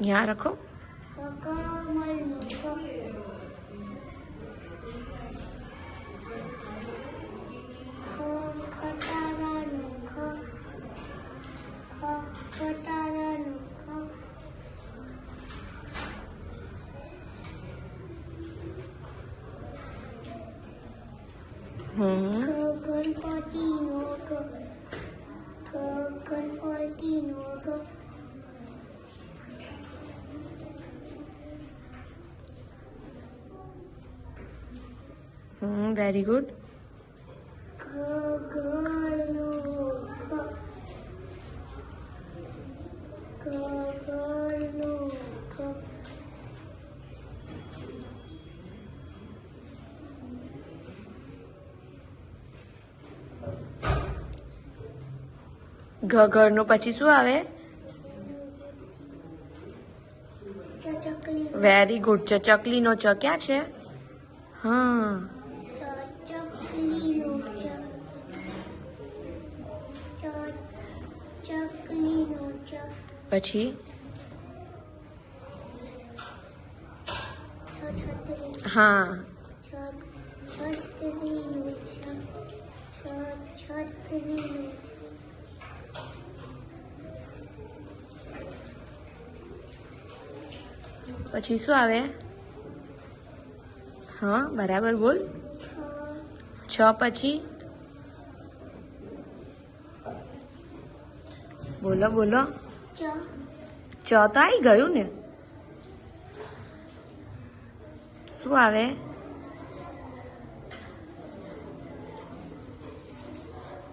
यहाँ रखो। Very good. ઘર નો પછી શું આવે? Very good. ચકલી નો ચ ક્યાં છે? હા, પછી હા, પછી શું આવે? હા, બરાબર બોલ। છ પછી બોલો બોલો। ચ તો આવી ગયું ને। શું આવે?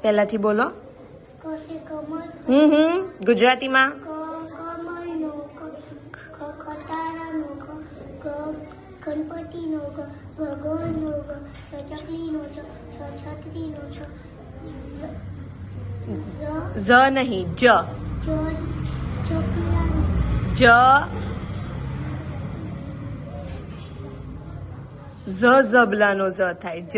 પહેલાથી બોલો। ગુજરાતીમાં ગણપતિનો ગ, ગગનનો ગ, ચકલીનો ચ, છત્રીનો છ, જ નહીં, જ જ ઝબલાનો ઝ થાય। જ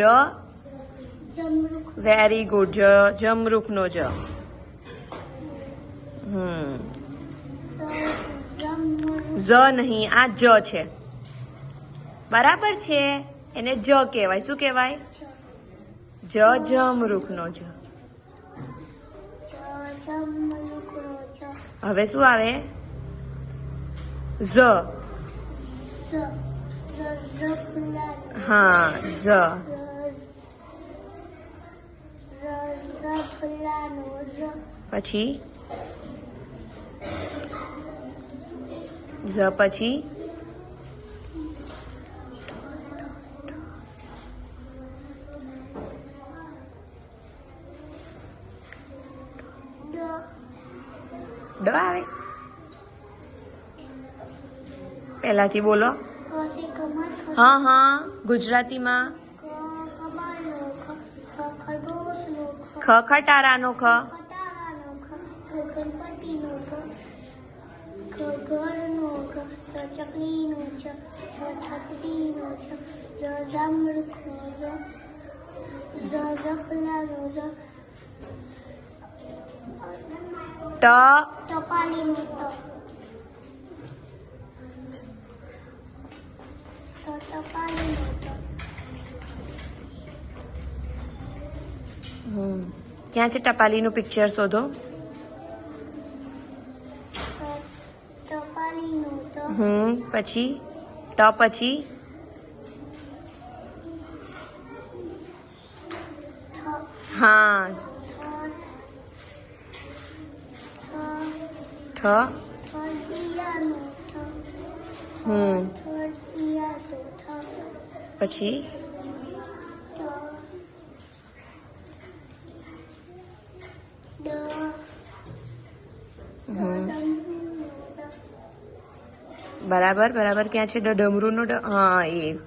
વેરી ગુડ। જ જમરૂખનો જ। ઝ નહીં, આ જ છે। બરાબર છે, એને જ કહેવાય। શું કહેવાય? જ જમરૂખનો જ। હવે શું આવે? ઝ। હા, ઝ પછી ઝ પછી ડ આવે। પહેલાથી બોલો। હા હા, ગુજરાતીમાં ખ ખટારાનો ખ, ગણપતિનો ગ, ઘરનો ઘ, ચકલીનો ચ, છત્રીનો છ, જમરૂખનો જ, ઝબલાનો ઝ, ટ ટપાલીનો ટ, ટપાલીનો ટ। ક્યાં છે ટપાલીનું પિક્ચર શોધો। ટપાલીનું ટ, પછી ટ પછી હા, ઠ પછી બરાબર બરાબર। ક્યાં છે ડમરૂનો ડ? હા, એ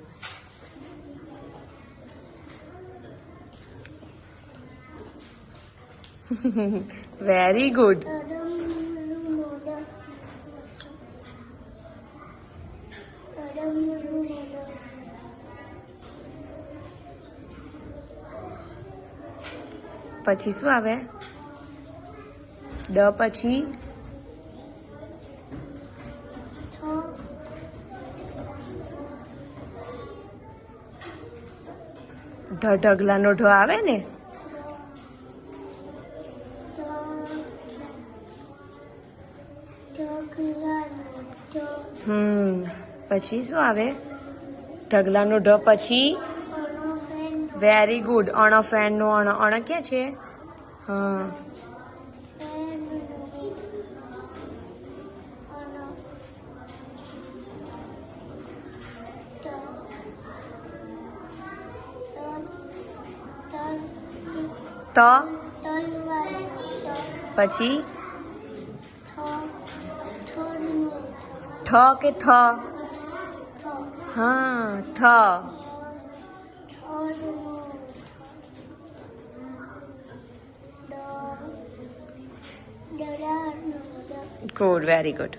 વેરી ગુડ। પછી શું આવે? ડ પછી ઢગલાનો ઢ આવે ને પછી શું આવે ઢગલાનો ઢ પછી વેરી ગુડ અણ ફેન નો અણ અણ ક્યાં છે હા ત પછી થ કે થ હા થ ગુડ વેરી ગુડ